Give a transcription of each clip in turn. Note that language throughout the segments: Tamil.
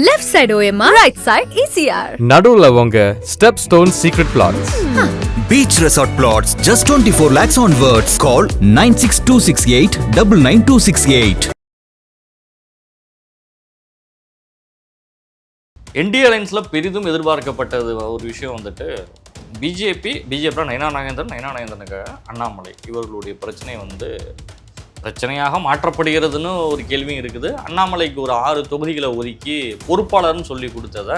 Left side OMR, right side ECR. நடுவுல உங்க Stepstone Secret Plots. Beach Resort Plots, just 24 lakhs onwards. Call 96268 99268. NDA அலைன்ஸில் பெரிதும் எதிர்பார்க்கப்பட்டது ஒரு விஷயம் வந்துட்டு பிஜேபி நயனா நாகேந்திரனுக்கு அண்ணாமலை இவர்களுடைய பிரச்சனை வந்து பிரச்சனையாக மாற்றப்படுகிறதுன்னு ஒரு கேள்வியும் இருக்குது. அண்ணாமலைக்கு ஒரு 6 தொகுதிகளை ஒதுக்கி பொறுப்பாளர்னு சொல்லி கொடுத்ததை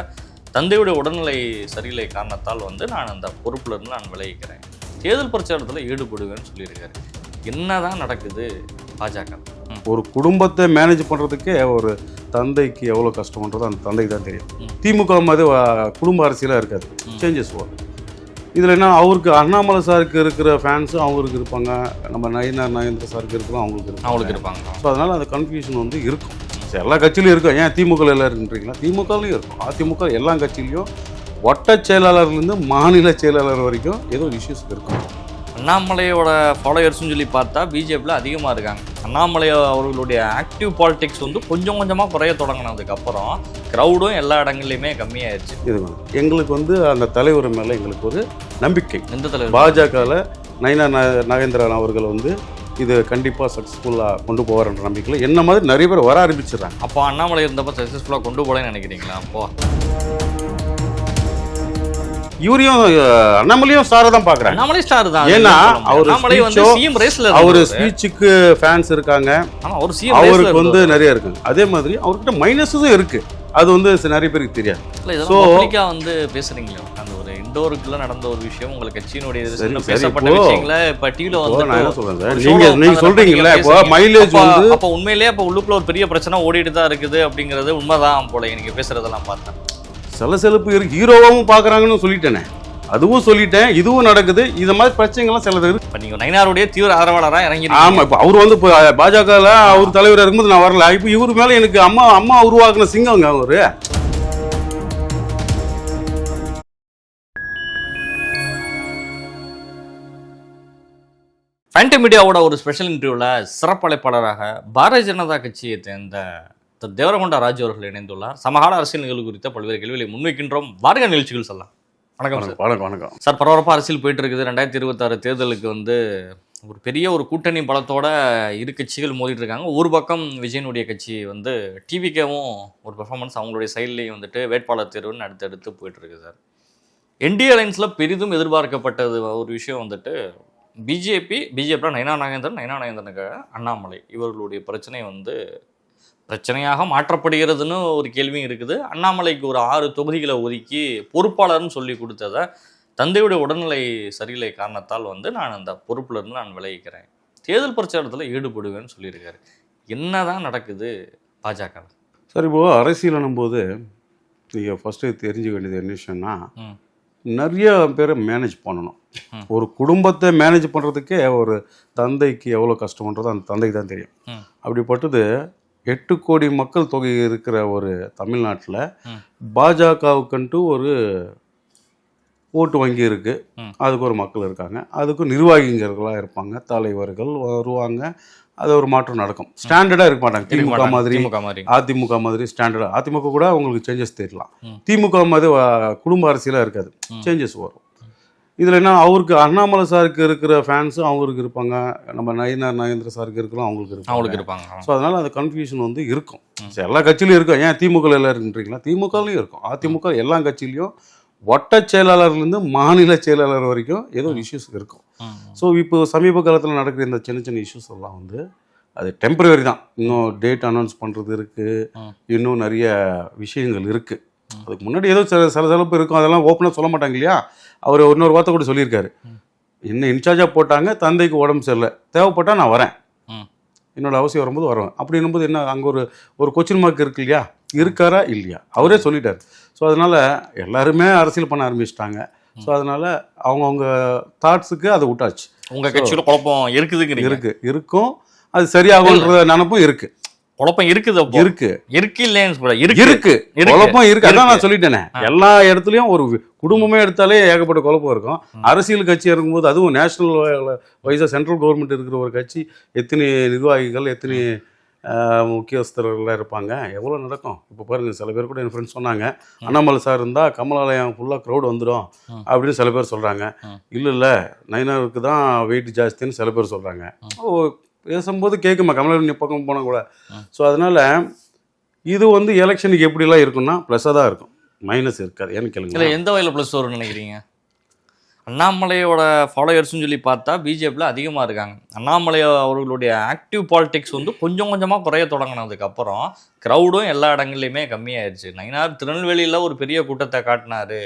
தந்தையுடைய உடல்நிலை சரியில்லை காரணத்தால் வந்து நான் அந்த பொறுப்புலேருந்து நான் விலகிக்கிறேன், தேர்தல் பிரச்சாரத்தில் ஈடுபடுவேன்னு சொல்லியிருக்காரு. என்னதான் நடக்குது பாஜக? ஒரு குடும்பத்தை மேனேஜ் பண்ணுறதுக்கே ஒரு தந்தைக்கு எவ்வளோ கஷ்டம்ன்றது அந்த தந்தைக்கு தான் தெரியும். திமுக மாதிரி குடும்ப அரசியலாக இருக்காது, சேஞ்சஸ் வரும். இதில் என்ன, அவருக்கு அண்ணாமலை சாருக்கு இருக்கிற ஃபேன்ஸும் அவங்களுக்கு இருப்பாங்க, நம்ம நாகேந்திர சாருக்கு இருக்கிறோம் அவங்களுக்கு இருப்பாங்க. ஸோ அதனால் அந்த கன்ஃபியூஷன் வந்து இருக்கும். எல்லா கட்சியிலையும் இருக்கும். ஏன் திமுக எல்லாம் இருக்குன்றீங்களா? திமுகலையும் இருக்கும். அதிமுக எல்லா கட்சியிலையும் வட்ட செயலாளர்லேருந்து மாநில செயலாளர் வரைக்கும் ஏதோ இஷ்யூஸ் இருக்கும். அண்ணாமலையோட ஃபாலோயர்ஸ்னு சொல்லி பார்த்தா பிஜேபியில் அதிகமாக இருக்காங்க. அண்ணாமலை அவர்களுடைய ஆக்டிவ் பாலிடிக்ஸ் வந்து கொஞ்சம் கொஞ்சமாக குறைய தொடங்கினதுக்கப்புறம் க்ரௌடும் எல்லா இடங்கள்லையுமே கம்மியாயிடுச்சு. இது எங்களுக்கு வந்து அந்த தலைவர் மேலே எங்களுக்கு ஒரு நம்பிக்கை. எந்த தலைவர்? பாஜகவில் நயனா நாகேந்திரன் அவர்கள் வந்து இது கண்டிப்பாக சக்ஸஸ்ஃபுல்லாக கொண்டு போவார்ன்ற நம்பிக்கையில் என்ன மாதிரி நிறைய பேர் வர ஆரம்பிச்சிடுறாங்க. அப்போ அண்ணாமலை இருந்தப்போ சக்ஸஸ்ஃபுல்லாக கொண்டு போகலன்னு நினைக்கிறீங்களா? அப்போ இவரையும் அண்ணாமலையும் ஸ்டாரை தான் பார்க்குறாங்க. அண்ணாமலை ஸ்டார் தான். ஏன்னா அவர் ஸ்பீச்சுக்கு ஃபேன்ஸ் இருக்காங்க, அவருக்கு வந்து நிறைய இருக்கு. அதே மாதிரி அவர்கிட்ட மைனஸும் இருக்கு, அது வந்து நிறைய பேருக்கு தெரியாது. ஸோ வந்து பேசுறீங்களா? அந்த ஒரு இண்டோருக்குள்ள நடந்த ஒரு விஷயம் உங்களுக்கு கட்சியினுடைய பேசப்பட்ட விஷயங்கள இப்ப டிவில வந்து நான் என்ன சொல்றேன், நீங்க சொல்றீங்கல்ல இப்போ மைலேஜ் வந்து அப்ப உண்மையிலேயே அப்ப உள்ளுக்குள்ள ஒரு பெரிய பிரச்சனை ஓடிட்டு தான் இருக்குது அப்படிங்கிறது உண்மைதான் போல. நீங்க பேசுறதெல்லாம் பார்த்தேன் சலசலப்பு இருக்கு. ஹீரோவும் பார்க்குறாங்கன்னு சொல்லிட்டேனே, அதுவும் சொல்லிட்டேன், இதுவும் நடக்குது. இது மாதிரி பிரச்சனைகள்லாம் சிலது இருக்கு. இப்போ நீங்கள் நயினாருடைய தீவிர ஆதரவாளராக இறங்கி. ஆமாம், இப்போ அவர் வந்து இப்போ பாஜகவில் அவர் தலைவராக இருக்கும்போது நான் வரல. இப்போ இவர் மேலே எனக்கு அம்மா உருவாக்குன சிங்கங்க அவரு. ஃபேண்டம் மீடியாவோட ஒரு ஸ்பெஷல் இன்டர்வியூவில் சிறப்பழைப்பாளராக பாரதிய ஜனதா கட்சியை சேர்ந்த தேவரகொண்டா ராஜு அவர்கள் இணைந்துள்ளார். சமகால அரசியல் நிகழ்வு குறித்த பல்வேறு கேள்விகளை முன்வைக்கின்றோம். வார்க நிகழ்ச்சிகள் சொல்லலாம். வணக்கம் சார். வணக்கம் சார். பரபரப்பாக அரசியல் போயிட்டு இருக்குது. 2026 தேர்தலுக்கு வந்து ஒரு பெரிய ஒரு கூட்டணி பலத்தோட இரு கட்சிகள் மோதிட்டு இருக்காங்க. ஒரு பக்கம் விஜயனுடைய கட்சி வந்து டிவிக்கேவும் ஒரு பெர்ஃபார்மன்ஸ் அவங்களுடைய சைட்லேயும் வந்துட்டு வேட்பாளர் தேர்வுன்னு அடுத்தடுத்து போயிட்டு இருக்கு சார். என்டிஏ அலைன்ஸில் பெரிதும் எதிர்பார்க்கப்பட்டது ஒரு விஷயம் வந்துட்டு பிஜேபி நயனா நாகேந்திரனுக்கு அண்ணாமலை இவர்களுடைய பிரச்சனை வந்து பிரச்சனையாக மாற்றப்படுகிறதுன்னு ஒரு கேள்வியும் இருக்குது. அண்ணாமலைக்கு ஒரு 6 தொகுதிகளை ஒதுக்கி பொறுப்பாளர்னு சொல்லி கொடுத்ததை தந்தையுடைய உடல்நிலை சரியில்லை காரணத்தால் வந்து நான் அந்த பொறுப்புலேருந்து நான் விலகிக்கிறேன், தேர்தல் பிரச்சாரத்தில் ஈடுபடுவேன்னு சொல்லியிருக்காரு. என்னதான் நடக்குது பாஜக? சார், இப்போது அரசியல் போது நீங்கள் ஃபஸ்ட்டு தெரிஞ்சுக்க வேண்டியது என்ன விஷயம்னா, நிறைய பேரை மேனேஜ் பண்ணணும். ஒரு குடும்பத்தை மேனேஜ் பண்ணுறதுக்கே ஒரு தந்தைக்கு எவ்வளோ கஷ்டம்ன்றது அந்த தந்தைக்கு தான் தெரியும். அப்படிப்பட்டது 8 கோடி மக்கள் தொகை இருக்கிற ஒரு தமிழ்நாட்டில் பாஜகவுக்குன்ட்டு ஒரு ஓட்டு வங்கி இருக்குது, அதுக்கு ஒரு மக்கள் இருக்காங்க, அதுக்கும் நிர்வாகிகர்களாக இருப்பாங்க, தலைவர்கள் வருவாங்க, அது ஒரு மாற்றம் நடக்கும். ஸ்டாண்டர்டாக இருக்க மாட்டாங்க. திமுக மாதிரி அதிமுக மாதிரி ஸ்டாண்டர்டாக. அதிமுக கூட உங்களுக்கு சேஞ்சஸ் தெரியலாம். திமுக மாதிரி குடும்ப அரசியலாக இருக்காது, சேஞ்சஸ் வரும். இதில் என்ன, அவருக்கு அண்ணாமலை சாருக்கு இருக்கிற ஃபேன்ஸும் அவங்களுக்கு இருப்பாங்க, நம்ம நாகேந்திர சாருக்கு இருக்கிறோம் அவங்களுக்கு இருப்பாங்க. ஸோ அதனால் அந்த கன்ஃபியூஷன் வந்து இருக்கும். எல்லா கட்சியிலையும் இருக்கும். ஏன் திமுக எல்லாம் இருக்குன்றீங்களா? திமுகலையும் இருக்கும். அதிமுக எல்லா கட்சியிலையும் வட்ட செயலாளர்லேருந்து மாநில செயலாளர் வரைக்கும் ஏதோ இஷ்யூஸ் இருக்கும். ஸோ இப்போ சமீப காலத்தில் நடக்கிற இந்த சின்ன இஷ்யூஸ் எல்லாம் வந்து அது டெம்பரவரி தான். இன்னும் டேட் அனௌன்ஸ் பண்ணுறது இருக்குது, இன்னும் நிறைய விஷயங்கள் இருக்குது. அதுக்கு முன்னாடி ஏதோ சலசலப்பு இருக்கும், அதெல்லாம் ஓப்பனாக சொல்ல மாட்டாங்க இல்லையா? அவர் இன்னொரு வார்த்தை கூட சொல்லியிருக்காரு, என்ன இன்சார்ஜாக போட்டாங்க, தந்தைக்கு உடம்பு சரியில்லை, தேவைப்பட்டால் நான் வரேன், என்னோட அவசியம் வரும்போது வருவேன் அப்படின்னும்போது என்ன, அங்கே ஒரு கொஸ்டின் மார்க் இருக்கு இல்லையா? இருக்காரா இல்லையா? அவரே சொல்லிட்டார். ஸோ அதனால் எல்லாருமே அரசியல் பண்ண ஆரம்பிச்சிட்டாங்க. ஸோ அதனால் அவங்கவுங்க தாட்ஸுக்கு அதை விட்டாச்சு. உங்கள் கட்சியில் குழப்பம் இருக்கும், அது சரியாகுன்ற நினப்பும் இருக்குது. குழப்பம் இருக்குது குழப்பம் இருக்கு. அதான் நான் சொல்லிட்டேனே, எல்லா இடத்துலயும் ஒரு குடும்பமே எடுத்தாலே ஏகப்பட்ட குழப்பம் இருக்கும். அரசியல் கட்சி இருக்கும்போது, அதுவும் நேஷனல் வைஸா சென்ட்ரல் கவர்மெண்ட் இருக்கிற ஒரு கட்சி, எத்தனை நிர்வாகிகள், எத்தனை முக்கியஸ்தர்கள்லாம் இருப்பாங்க, எவ்வளோ நடக்கும். இப்போ பாருங்கள், சில பேர் கூட என் ஃப்ரெண்ட்ஸ் சொன்னாங்க, அண்ணாமலை சார் இருந்தால் கமலாலயம் ஃபுல்லாக க்ரௌட் வந்துடும் அப்படின்னு சில பேர் சொல்கிறாங்க. இல்லை நயினாருக்கு தான் வெயிட் ஜாஸ்தின்னு சில பேர் சொல்கிறாங்க. பேசும்போது கேட்குமா கமலாலயம் பக்கம் போனால் கூட. ஸோ அதனால் இது வந்து எலெக்ஷனுக்கு எப்படிலாம் இருக்குன்னா ப்ளஸ்ஸாக தான் இருக்கும், மைனஸ் இருக்காது. ஏன்னு கேளுங்க. இல்லை, எந்த வகையில் ப்ளஸ் வரும்னு நினைக்கிறீங்க? அண்ணாமலையோட ஃபாலோயர்ஸ்னு சொல்லி பார்த்தா பிஜேபியில் அதிகமாக இருக்காங்க. அண்ணாமலை அவர்களுடைய ஆக்டிவ் பாலிடிக்ஸ் வந்து கொஞ்சம் கொஞ்சமாக குறைய தொடங்கினதுக்கப்புறம் க்ரௌடும் எல்லா இடங்கள்லையுமே கம்மியாயிருச்சு. நயினார் திருநெல்வேலியில் ஒரு பெரிய கூட்டத்தை காட்டினார்,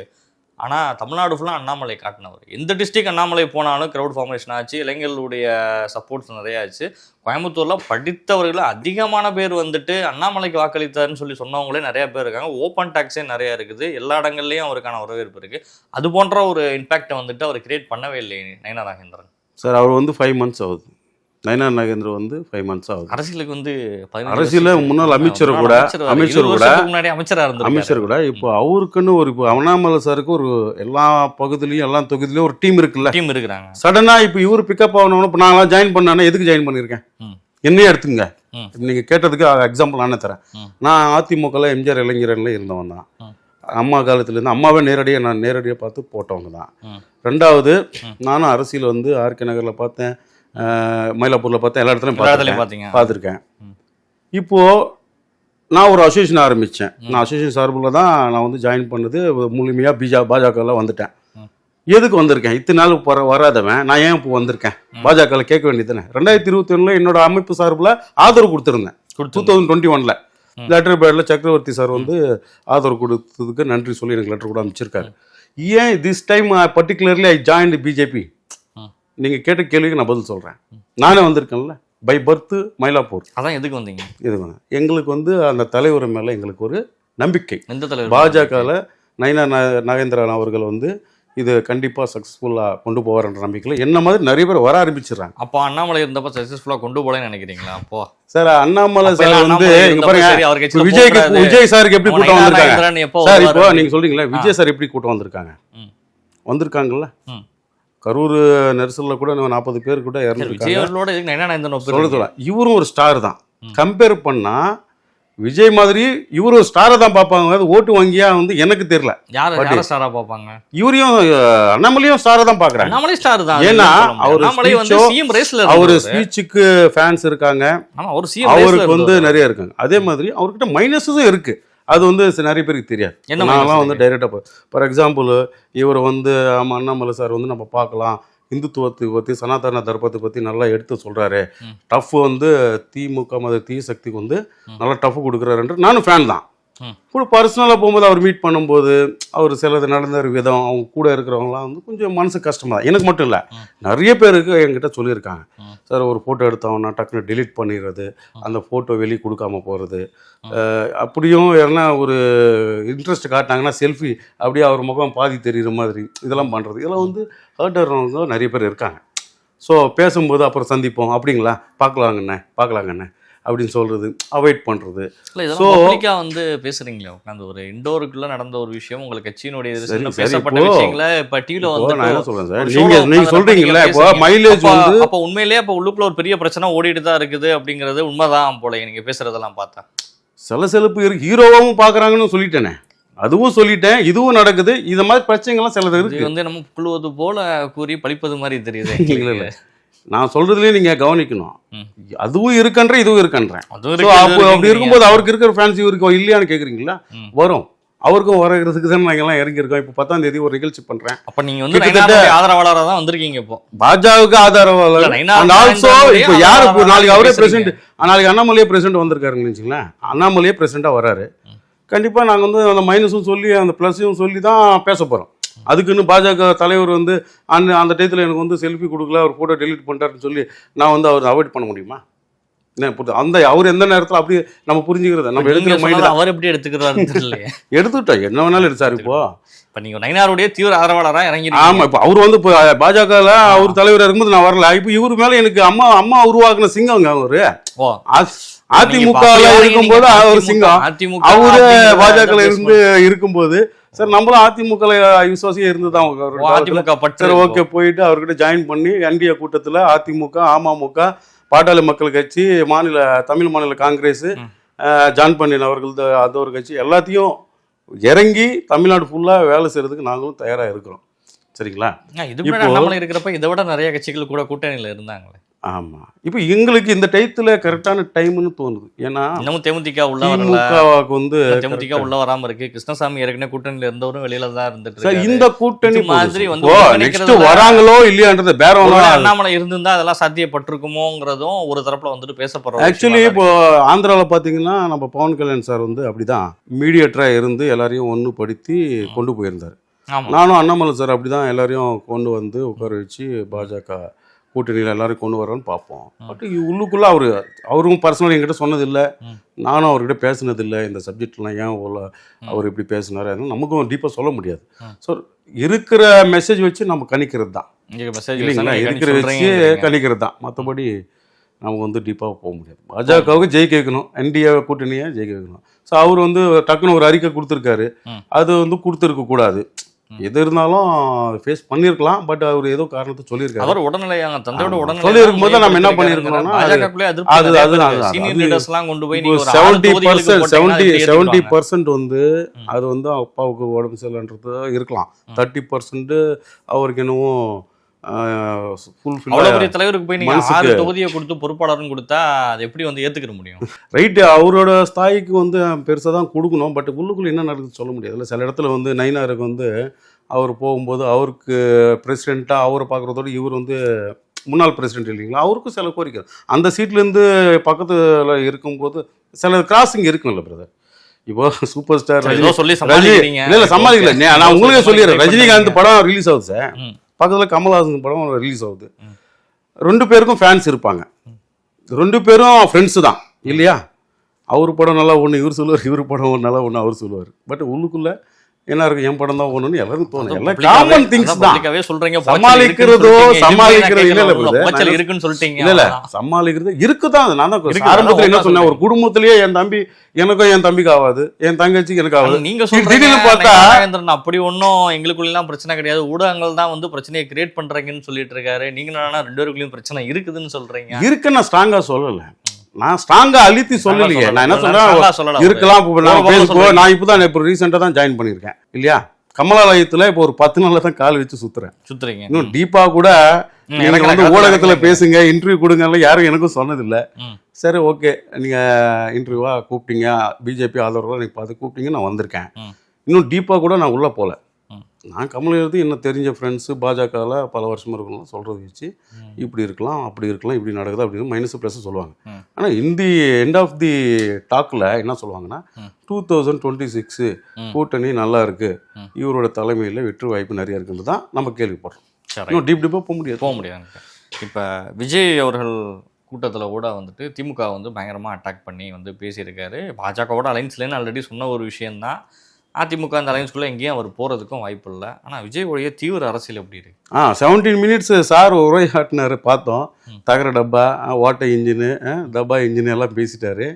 ஆனால் தமிழ்நாடு ஃபுல்லாக அண்ணாமலை காட்டினவர். எந்த டிஸ்ட்ரிக்ட் அண்ணாமலை போனாலும் க்ரௌட் ஃபார்மேஷன் ஆச்சு, இளைஞர்களுடைய சப்போர்ட்ஸ் நிறைய ஆச்சு. கோயம்புத்தூரில் படித்தவர்கள் அதிகமான பேர் வந்துட்டு அண்ணாமலைக்கு வாக்களித்தாருன்னு சொல்லி சொன்னவங்களே நிறைய பேர் இருக்காங்க. ஓப்பன் டாக்ஸே நிறையா இருக்குது, எல்லா இடங்கள்லையும் அவருக்கான வரவேற்பு இருக்குது. அது போன்ற ஒரு இம்பேக்டை வந்துட்டு அவர் கிரியேட் பண்ணவே இல்லை நயினார் நாகேந்திரன் சார். அவர் வந்து 5 months ஆகுது. நயினார் நாகேந்திரன் வந்து 5 months ஆகுது அரசியலுக்கு வந்து. அரசியல் முன்னாள் அமைச்சர் கூட இப்போ அவருக்குன்னு ஒரு இப்போ அண்ணாமலை சாருக்கு ஒரு எல்லா பகுதியிலையும் எல்லா தொகுதியிலையும் ஒரு டீம் இருக்குல்ல, டீம் இருக்கிறாங்க. சடனா இப்போ இவர் பிக்கப் ஆகணும்னு இப்போ நாங்களாம் ஜாயின் பண்ணானே, எதுக்கு ஜாயின் பண்ணியிருக்கேன் என்னையே எடுத்துங்க. நீங்கள் கேட்டதுக்கு எக்ஸாம்பிள் நானே தரேன். நான் அதிமுகவில் எம்ஜிஆர் இளைஞரன்ல இருந்தவன் தான். அம்மா காலத்துலேருந்து அம்மாவே நான் நேரடியாக பார்த்து போட்டவங்க தான். ரெண்டாவது, நானும் அரசியல் வந்து ஆர்கே நகரில் பார்த்தேன், மயிலாப்பூரில் பார்த்தேன், எல்லா இடத்துலையும் பார்த்துருக்கேன். இப்போது நான் ஒரு அசோசியேஷன் ஆரம்பித்தேன். நான் அசோசியேஷன் சார்பில் தான் நான் வந்து ஜாயின் பண்ணது. முழுமையாக பாஜகவில் வந்துட்டேன். எதுக்கு வந்திருக்கேன்? இத்தனை நாள் வராதவன் நான் ஏன் இப்போ வந்திருக்கேன்? பாஜகவில் கேட்க வேண்டியது தானே. 2021 என்னோட அமைப்பு சார்பில் ஆதரவு கொடுத்துருந்தேன். 2021 லெட்டர் பேடில் சக்கரவர்த்தி சார் வந்து ஆதரவு கொடுத்ததுக்கு நன்றி சொல்லி எனக்கு லெட்டர் கூட அமைச்சிருக்காரு. ஏன் this time particularly I join BJP? நீங்கள் கேட்ட கேள்விக்கு நான் பதில் சொல்கிறேன். நானே வந்திருக்கேன்ல, பை பர்த் மயிலாப்பூர். அதான் எதுக்கு வந்தீங்க? இதுக்கு எங்களுக்கு வந்து அந்த தலைவர் மேலே எங்களுக்கு ஒரு நம்பிக்கை. எந்த தலைவர்? பாஜகவில் நயினார் நாகேந்திரன் அவர்கள் வந்து இது கண்டிப்பாக சக்ஸஸ்ஃபுல்லாக கொண்டு போவார்ன்ற நம்பிக்கையில் என்ன மாதிரி நிறைய பேர் வர ஆரம்பிச்சிடுறாங்க. அப்போ அண்ணாமலை இருந்தப்போ சக்ஸஸ்ஃபுல்லாக கொண்டு போகலன்னு நினைக்கிறீங்களா? அப்போ சார் அண்ணாமலை சார் வந்து விஜய் சாருக்கு எப்படி கூட்டம் வந்திருக்காங்க சார்? இப்போ நீங்கள் சொல்றீங்களா விஜய் சார் எப்படி கூட்டம் வந்திருக்காங்கல்ல. கரூர் நெரிசலில் கூட 40 பேர் கூட இறந்துருக்காங்க. இவரும் ஒரு ஸ்டார் தான். கம்பேர் பண்ணா விஜய் மாதிரி இவரு ஒரு ஸ்டாரை தான் பார்ப்பாங்க. ஓட்டு வங்கியா வந்து எனக்கு தெரியல யார ஸ்டாரா பார்ப்பாங்க. இவரையும் அண்ணாமலையும் ஸ்டாரை தான் பார்க்குறாங்க. அண்ணாமலை ஸ்டார் தான். ஏன்னா அவர் ஸ்பீச்சுக்கு ஃபேன்ஸ் இருக்காங்க, அவருக்கு வந்து நிறைய இருக்காங்க. அதே மாதிரி அவர்கிட்ட மைனஸும் இருக்கு. அது வந்து நிறைய பேருக்கு தெரியாது. நான்லாம் வந்து டைரெக்டாக ஃபார் எக்ஸாம்பிள் இவர் வந்து அண்ணாமலை சார் வந்து நம்ம பார்க்கலாம், இந்துத்துவத்தை பற்றி சனாதன தர்மத்தை பற்றி நல்லா எடுத்து சொல்கிறாரு. டஃப் வந்து திமுக மத தீ சக்திக்கு வந்து நல்லா டஃப் கொடுக்குறாருன்ற நானும் ஃபேன் தான். கூட பர்சனலாக போகும்போது அவர் மீட் பண்ணும்போது அவர் சிலது நடந்த விதம், அவங்க கூட இருக்கிறவங்களாம் வந்து கொஞ்சம் மனசு கஷ்டமாக தான். எனக்கு மட்டும் இல்லை, நிறைய பேருக்கு என்கிட்ட சொல்லியிருக்காங்க. சார் ஒரு ஃபோட்டோ எடுத்தவங்கன்னா டக்குன்னு டெலிட் பண்ணிடுறது, அந்த ஃபோட்டோ வெளியே கொடுக்காம போகிறது, அப்படியும் யாருன்னா ஒரு இன்ட்ரெஸ்ட் காட்டினாங்கன்னா செல்ஃபி அப்படியே அவர் முகம் பாதி தெரிகிற மாதிரி இதெல்லாம் பண்ணுறது. இதெல்லாம் வந்து ஹர்ட் ஆகிறவங்க நிறைய பேர் இருக்காங்க. ஸோ பேசும்போது அப்புறம் சந்திப்போம், அப்படிங்களா பார்க்கலாங்கண்ணே அப்படின்னு சொல்றது, அவாய்ட் பண்றது. ஸோ வந்து பேசுறீங்களா உட்காந்து ஒரு இண்டோருக்குள்ள நடந்த ஒரு விஷயம் உங்களுக்கு கட்சியினுடைய பேசப்பட்ட விஷயங்கள இப்ப டிவில வந்து நான் என்ன சொல்றேன் சார், நீங்க சொல்றீங்கல்ல இப்போ மைலேஜ் வந்து அப்ப உண்மையிலேயே அப்ப உள்ளுக்குள்ள ஒரு பெரிய பிரச்சனை ஓடிட்டு தான் இருக்குது அப்படிங்கிறது உண்மைதான் போல நீங்க பேசுறதெல்லாம் பார்த்தா. சலசலப்பு இருக்கு, ஹீரோவாவும் பாக்குறாங்கன்னு சொல்லிட்டேனே, அதுவும் சொல்லிட்டேன், இதுவும் நடக்குது. இது மாதிரி பிரச்சனைகள்லாம் சிலது இருக்கு. வந்து நம்ம புழுவது போல கூறி படிப்பது மாதிரி தெரியுது. நான் சொல்றதுலயே நீங்க கவனிக்கணும், அதுவும் இருக்கன்ற இதுவும் இருக்கன்றேன். அப்படி இருக்கும்போது அவருக்கு இருக்கிற ஃபேன்ஸ் இவருக்கு இல்லையான்னு கேக்குறீங்களா? வரும், அவருக்கும் வரதுக்கு தான் நாங்க எல்லாம் இறங்கி இருக்கோம். இப்போ 10ஆம் தேதி ஒரு நிகழ்ச்சி பண்றேன். அப்ப நீங்க வந்து ஆதரவாளராக தான் வந்திருக்கீங்க. இப்போ பாஜகவுக்கு ஆதரவாளர். அண்ட் ஆல்சோ இப்போ யாரு நாளைக்கு அவரே பிரசிடென்ட், நாளைக்கு அண்ணாமலையே பிரசிடென்ட் வந்திருக்காருன்னு வச்சுங்களேன், அண்ணாமலையே பிரசிடென்டா வராரு. கண்டிப்பா நாங்க வந்து அந்த மைனஸும் சொல்லி அந்த பிளஸையும் சொல்லி தான் பேச போறோம். அதுக்குன்னு பாஜக தலைவர் வந்து அந்த டயத்தில் எனக்கு வந்து செல்ஃபி கொடுக்கல, அவர் ஃபோட்டோ டெலிட் பண்ணிட்டாருன்னு சொல்லி நான் வந்து அவர் அவாய்ட் பண்ண முடியுமா? அந்த அவர் எந்த நேரத்தில் அப்படி நம்ம புரிஞ்சுக்கிறது, நம்ம எடுக்கிற மைண்ட் அவர் எப்படி எடுத்துக்கிறாரு எடுத்துட்டோம், என்ன வேணாலும் எடுத்தாரு. இப்போ நீங்க நயினாருடைய தீவிர ஆதரவாளராக இறங்கி. ஆமா, இப்போ அவர் வந்து இப்போ பாஜகவில் அவர் தலைவர் இருக்கும்போது நான் வரல. இப்போ இவரு மேல எனக்கு அம்மா உருவாக்குன சிங்கங்க அவரு. அதிமுக இருக்கும்போது அவர் சிங்கம், அவரு பாஜக இருந்து இருக்கும்போது சார் நம்மளும் அதிமுக விசுவாசியா இருந்துதான் ஓகே போயிட்டு அவர்கிட்ட ஜாயின் பண்ணி என்டிஏ கூட்டத்தில் அதிமுக அமமுக பாட்டாளி மக்கள் கட்சி, தமிழ் மாநில காங்கிரஸ், ஜான் பண்டியன் அவர்கள் அந்த ஒரு கட்சி, எல்லாத்தையும் இறங்கி தமிழ்நாடு ஃபுல்லாக வேலை செய்கிறதுக்கு நாங்களும் தயாராக இருக்கிறோம். சரிங்களா? இது அண்ணாமலை இருக்கிறப்ப இதை விட நிறைய கட்சிகள் கூட கூட்டணியில் இருந்தாங்களே. ஆமாம், இப்போ எங்களுக்கு இந்த டயத்தில் கரெக்டான டைம்னு தோணுது. ஏன்னா இன்னமும் தேமுதிக உள்ள தேமுதிக உள்ள வராமல் இருக்கு. கிருஷ்ணசாமி ஏற்கனவே கூட்டணியில் இருந்தவரும் வெளியில தான் இருந்துட்டு இந்த கூட்டணி மாதிரி வந்து வராங்களோ இல்லையான்றது பேரம். அண்ணாமலை இருந்திருந்தா அதெல்லாம் சாத்தியப்பட்டிருக்குமோங்கிறதும் ஒரு தரப்புல வந்துட்டு பேசப்படுறோம். ஆக்சுவலி இப்போ ஆந்திராவில் பார்த்தீங்கன்னா நம்ம பவன் கல்யாண் சார் வந்து அப்படிதான் மீடியேட்டராக இருந்து எல்லாரையும் ஒன்றுபடுத்தி கொண்டு போயிருந்தார். நானும் அண்ணாமலை சார் அப்படிதான் எல்லாரையும் கொண்டு வந்து உட்கார வச்சு பாஜக கூட்டணியில் எல்லாரும் கொண்டு வரோன்னு பார்ப்போம். பட் உள்ளுக்குள்ளே அவரும் பர்சனல் என்கிட்ட சொன்னதில்லை, நானும் அவர்கிட்ட பேசினதில்லை. இந்த சப்ஜெக்ட்லாம் ஏன் அவர் இப்படி பேசினார் நமக்கும் டீப்பாக சொல்ல முடியாது. ஸோ இருக்கிற மெசேஜ் வச்சு நம்ம கணிக்கிறது தான் இல்லைங்களா? இருக்கிற வச்சு கணிக்கிறது தான். மற்றபடி நமக்கு வந்து டீப்பாக போக முடியாது. பாஜகவுக்கு ஜெயிக்க வைக்கணும், என்டிஏ கூட்டணியை ஜெயிக்க வைக்கணும். ஸோ அவர் வந்து டக்குன்னு ஒரு அறிக்கை கொடுத்துருக்காரு, அது வந்து கொடுத்துருக்க கூடாது. எது இருந்தாலும் ஃபேஸ் பண்ணியிருக்கலாம். பட் அவர் ஏதோ காரணத்தை சொல்லியிருக்காரு. அவர் உடனே தந்தையோட உடனே சொல்லியிருக்கும் போது நம்ம என்ன பண்ணியிருக்கோம்னா கொண்டு போய் 70% வந்து அது வந்து அப்பாவுக்கு உடம்பு சரியில்லைன்றது இருக்கலாம். 30% அவருக்கு என்னவோ தலைவருக்கு போய் நீங்க 6 தொகுதியை கொடுத்து பொறுப்பாளர்னு கொடுத்தா அது எப்படி வந்து ஏத்துக்கிற முடியும்? ரைட்டு, அவரோட ஸ்தாய்க்கு வந்து பெருசாக தான் கொடுக்கணும். பட் உள்ளுக்குள்ள என்ன நடக்குது சொல்ல முடியாது இல்லை. சில இடத்துல வந்து நயினாருக்கு வந்து அவர் போகும்போது அவருக்கு பிரசிடெண்ட்டாக அவரை பார்க்குறதோட இவர் வந்து முன்னாள் பிரசிடென்ட் இல்லைங்களா, அவருக்கும் சில கோரிக்கை அந்த சீட்லேருந்து பக்கத்தில் இருக்கும்போது சில கிராசிங் இருக்குல்ல பிரதர். இப்போ சூப்பர் ஸ்டார் சொல்லி இல்லை சமாளிக்கல, நான் உங்களுக்கே சொல்லிடுறேன். ரஜினிகாந்த் படம் ரிலீஸ் ஆகுது சார், பக்கத்தில் கமல்ஹாசன் படம் ரிலீஸ் ஆகுது. 2 பேருக்கும் ஃபேன்ஸ் இருப்பாங்க, 2 பேரும் ஃப்ரெண்ட்ஸு தான் இல்லையா? அவர் படம் நல்லா ஒன்று இவர் சொல்லுவார், இவர் படம் நல்லா ஒன்று அவர் சொல்லுவார். பட் உள்ளுக்குள்ளே என்ன இருக்கும், என் படம் தான் ஒன்றுன்னு எல்லாரும் தோணும். எல்லாம் காமன் திங்ஸ் தான். சமாளிக்கிறது இருக்குன்னு சொல்லிட்டீங்க. இல்லை சமாளிக்கிறது இருக்குதான். நான் தான் ஆரம்பத்தில் என்ன சொன்னேன், ஒரு குடும்பத்திலேயே என் தம்பி எனக்கும் என் தம்பிக்கு ஆகாது, என் தங்கச்சிக்கு எனக்கு ஆகாது. நீங்க திடீர்னு பார்த்தா அப்படி ஒன்றும் எங்களுக்குள்ளலாம் பிரச்சனை கிடையாது, ஊடகங்கள் தான் வந்து பிரச்சனையை கிரியேட் பண்றீங்கன்னு சொல்லிட்டு இருக்காரு. நீங்க என்னன்னா 2 பேருக்குள்ளயும் பிரச்சனை இருக்குதுன்னு சொல்றீங்க. இருக்கு, நான் ஸ்ட்ராங்கா சொல்லலை, நான் ஸ்ட்ராங்கா அழுத்தி சொல்லலையே. நான் என்ன சொல்றேன், இருக்கலாம். நான் இப்போதான் இப்போ ரீசெண்டாக தான் ஜாயின் பண்ணியிருக்கேன் இல்லையா? கமலாலயத்தில் இப்போ ஒரு 10 நாளில் தான் கால் வச்சு சுத்துறீங்க. இன்னும் டீப்பா கூட எனக்கு வந்து ஊடகத்தில் பேசுங்க, இன்டர்வியூ கொடுங்க யாரும் எனக்கும் சொன்னதில்லை. சரி ஓகே, நீங்க இன்டர்வியூவா கூப்பிட்டீங்க, பிஜேபி ஆதரவாக நீங்க பார்த்து கூப்பிட்டீங்க, நான் வந்திருக்கேன். இன்னும் டீப்பா கூட நான் உள்ள போல. நான் கமல் எழுதி என்ன தெரிஞ்ச ஃப்ரெண்ட்ஸு பாஜகவில் பல வருஷமாக இருக்கலாம் சொல்கிறது வச்சு இப்படி இருக்கலாம், அப்படி இருக்கலாம், இப்படி நடக்குது அப்படின்னு மைனஸ் ப்ளஸ் சொல்லுவாங்க. ஆனால் இந்த எண்ட் ஆஃப் தி டாக்கில் என்ன சொல்லுவாங்கன்னா 2026 கூட்டணி நல்லா இருக்கு, இவரோட தலைமையில் வெற்றி வாய்ப்பு நிறைய இருக்குன்னு தான் நம்ம கேள்விப்படுறோம். இன்னும் டீப்பாக போக முடியாது. இப்போ விஜய் அவர்கள் கூட்டத்தில் கூட வந்துட்டு திமுக வந்து பயங்கரமாக அட்டாக் பண்ணி வந்து பேசியிருக்காரு. பாஜகவோட அலைன்ஸ்லேன்னு ஆல்ரெடி சொன்ன ஒரு விஷயந்தான். அதிமுக அந்த அலைன்ஸ்குள்ளே எங்கேயும் அவர் போகிறதுக்கும் வாய்ப்பு இல்லை. ஆனால் விஜய் உடைய தீவிர அரசியல் எப்படி இருக்கு? 17 minutes சார் உரையாட்டினார், பார்த்தோம். தகர டப்பா, ஓட்டை இன்ஜினு, டப்பா இன்ஜின் எல்லாம் பேசிட்டாரு.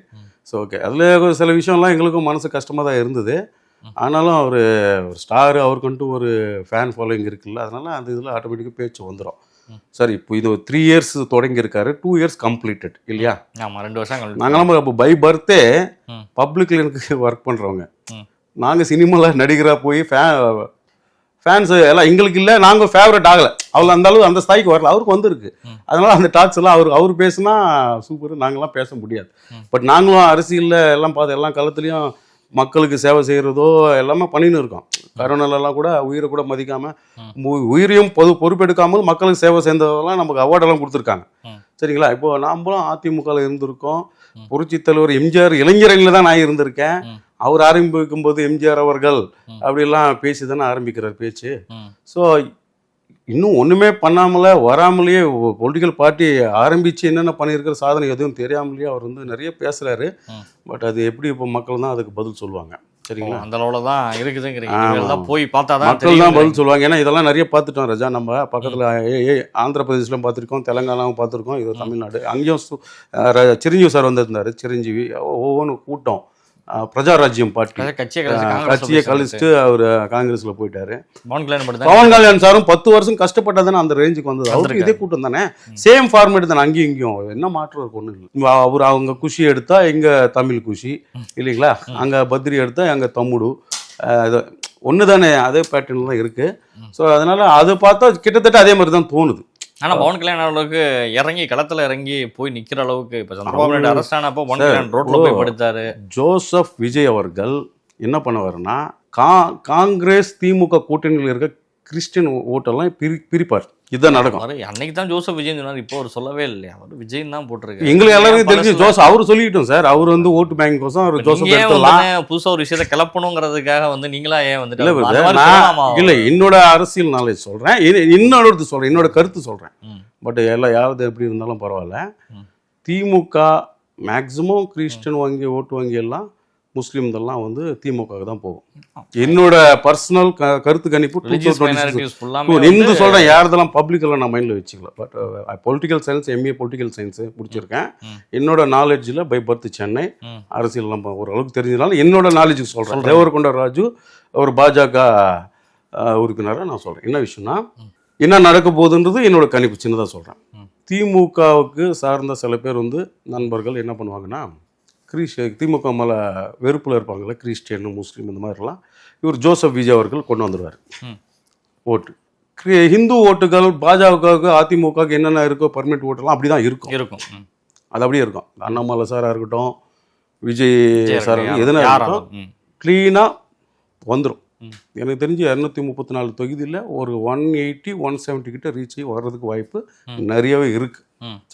ஸோ ஓகே, அதில் சில விஷயம்லாம் எங்களுக்கும் மனசு கஷ்டமாக தான் இருந்தது. ஆனாலும் அவர் ஒரு ஸ்டாரு, அவருக்குன்ட்டு ஒரு ஃபேன் ஃபாலோயிங் இருக்குல்ல, அதனால அந்த இதில் ஆட்டோமேட்டிக்காக பேச்சு வந்துடும். சார் இப்போ இது 3 years தொடங்கியிருக்காரு, 2 years கம்ப்ளீட்டட் இல்லையா? ஆமாம், 2 வருஷம். நாங்களாம் அப்போ பை பர்த்தே பப்ளிக்ல எனக்கு ஒர்க் பண்ணுறவங்க, நாங்கள் சினிமாவில் நடிகராக போய் ஃபேன்ஸ் எல்லாம் எங்களுக்கு இல்லை, நாங்கள் ஃபேவரட் ஆகலை, அவ்வளோ அந்த அளவு அந்த ஸ்தாய்க்கு வரல. அவருக்கு வந்திருக்கு, அதனால அந்த டாக்ஸ் எல்லாம் அவர் பேசுனா சூப்பர், நாங்களாம் பேச முடியாது. பட் நாங்களும் அரசியலில் எல்லாம் பார்த்து எல்லா காலத்துலேயும் மக்களுக்கு சேவை செய்கிறதோ எல்லாமே பண்ணின்னு இருக்கோம். கரோனாலெல்லாம் கூட உயிரை கூட மதிக்காமல் உயிரையும் பொறுப்பெடுக்காமல் மக்களுக்கு சேவை செய்ததெல்லாம் நமக்கு அவார்டெல்லாம் கொடுத்துருக்காங்க. சரிங்களா? இப்போ நாமளும் அதிமுகவில் இருந்திருக்கோம். புரட்சி தலைவர் எம்ஜிஆர் இளைஞரணியில் தான் நான் இருந்திருக்கேன். அவர் ஆரம்பிக்கும் போது எம்ஜிஆர் அவர்கள் அப்படிலாம் பேசி தானே ஆரம்பிக்கிறார் பேச்சு. ஸோ இன்னும் ஒன்றுமே பண்ணாமலே வராமலேயே பொலிட்டிக்கல் பார்ட்டி ஆரம்பித்து என்னென்ன பண்ணியிருக்கிற சாதனை எதுவும் தெரியாமலேயே அவர் வந்து நிறைய பேசுகிறாரு. பட் அது எப்படி இப்போ மக்கள் தான் அதுக்கு பதில் சொல்லுவாங்க. சரிங்களா? அந்த அளவில் தான் இருக்குதுங்கிறீங்க. போய் பார்த்தா தான் மக்கள் தான் பதில் சொல்லுவாங்க. ஏன்னா இதெல்லாம் நிறைய பார்த்துட்டோம் ரஜா, நம்ம பக்கத்தில் ஆந்திர பிரதேசிலும் பார்த்துருக்கோம், தெலுங்கானாவும் பார்த்துருக்கோம், இது தமிழ்நாடு. அங்கேயும் சிரஞ்சீவி சார் வந்திருந்தார். சிரஞ்சீவி ஒவ்வொன்றும் கூட்டம் பிரஜாராஜ்யம் பார்ட்டி கட்சியை கழிச்சிட்டு அவர் காங்கிரஸ்ல போயிட்டாரு. பவன் கல்யாண் சாரும் 10 வருஷம் கஷ்டப்பட்டதானே அந்த ரேஞ்சுக்கு வந்தது. அவருக்கு இதே கூட்டம் தானே, சேம் ஃபார்மேட் தானே அங்கேயும் இங்கேயும். என்ன மாற்றம் இருக்கு? ஒன்றும் இல்லை. அவர் அவங்க குஷி எடுத்தா எங்க தமிழ் குஷி இல்லைங்களா, அங்க பத்ரி எடுத்தா எங்க தம்முடு, ஒன்று தானே, அதே பேட்டர்ன் தான் இருக்கு. ஸோ அதனால அதை பார்த்தா கிட்டத்தட்ட அதே மாதிரி தான் தோணுது. ஆனா பவன் கல்யாண் அளவுக்கு இறங்கி களத்துல இறங்கி போய் நிக்கிற அளவுக்கு இப்ப சந்திரபாபு நாயுடு அரெஸ்ட் ஆனப்போ பவன் கல்யாண் ரோட்ல போய் படுத்தாரு. ஜோசப் விஜய் அவர்கள் என்ன பண்ணுவாருன்னா, காங்கிரஸ் திமுக கூட்டணியில் இருக்க கிறிஸ்டியன் ஓட்டெல்லாம் பிரிப்பார். இதுதான் நடக்கும். அன்னைக்கு தான் ஜோசப் விஜய் சொன்னார், இப்போ அவர் சொல்லவே இல்லையா? அவர் விஜய் தான் போட்டிருக்கு. எங்களுக்கு எல்லாருக்கும் தெரிஞ்சு ஜோசப் அவரு சொல்லிட்டோம் சார். அவர் வந்து ஓட்டு பேங்க் கோசம் அவர் ஜோசப் புதுசா ஒரு விஷயத்தை கிளப்பணுங்கிறதுக்காக வந்து நீங்களா ஏன் வந்து இல்ல, என்னோட அரசியல் நாலேஜ் சொல்றேன், என்னோட கருத்து சொல்றேன். பட் எல்லாம் யாராவது எப்படி இருந்தாலும் பரவாயில்ல. திமுக மேக்சிமம் கிறிஸ்டியன் வங்கி ஓட்டு வங்கி எல்லாம் முஸ்லீம்தெல்லாம் வந்து திமுக தான் போகும். என்னோட பர்சனல் கருத்து கணிப்பு இந்து சொல்றேன். யாரதெல்லாம் பப்ளிக்கெல்லாம் நான் மைண்ட்ல வச்சுக்கல. But political science, MA political science முடிச்சிருக்கேன். என்னோட நாலேஜ்ல பை பர்த் சென்னை, அரசியல் ஓரளவுக்கு தெரிஞ்சதுனால என்னோட நாலேஜுக்கு சொல்றேன். தேவரகொண்ட ராஜு ஒரு பாஜக உறுப்பினராக நான் சொல்றேன். என்ன விஷயம்னா, என்ன நடக்க போகுதுன்றது என்னோட கணிப்பு, சின்னதாக சொல்றேன். திமுகவுக்கு சார்ந்த சில பேர் வந்து நண்பர்கள் என்ன பண்ணுவாங்கன்னா, திமுக மேலே வெறுப்பில் இருப்பாங்கள்ல, கிறிஸ்டியன் முஸ்லீம் இந்த மாதிரிலாம், இவர் ஜோசப் விஜய் அவர்கள் கொண்டு வந்துடுவார் ஓட்டு. ஹிந்து ஓட்டுகள் பாஜகவுக்கு அதிமுகவுக்கு என்னென்ன இருக்கோ பர்மனெண்ட் ஓட்டுலாம் அப்படி தான் இருக்கும். அது அப்படியே இருக்கும். அண்ணாமலை சாராக இருக்கட்டும், விஜய் சாராக எதுனா இருக்கட்டும், க்ளீனாக வந்துடும். எனக்கு தெரிஞ்சு 234 தொகுதியில் ஒரு 180 170 கிட்ட ரீச் ஆகி வர்றதுக்கு வாய்ப்பு நிறையவே இருக்கு.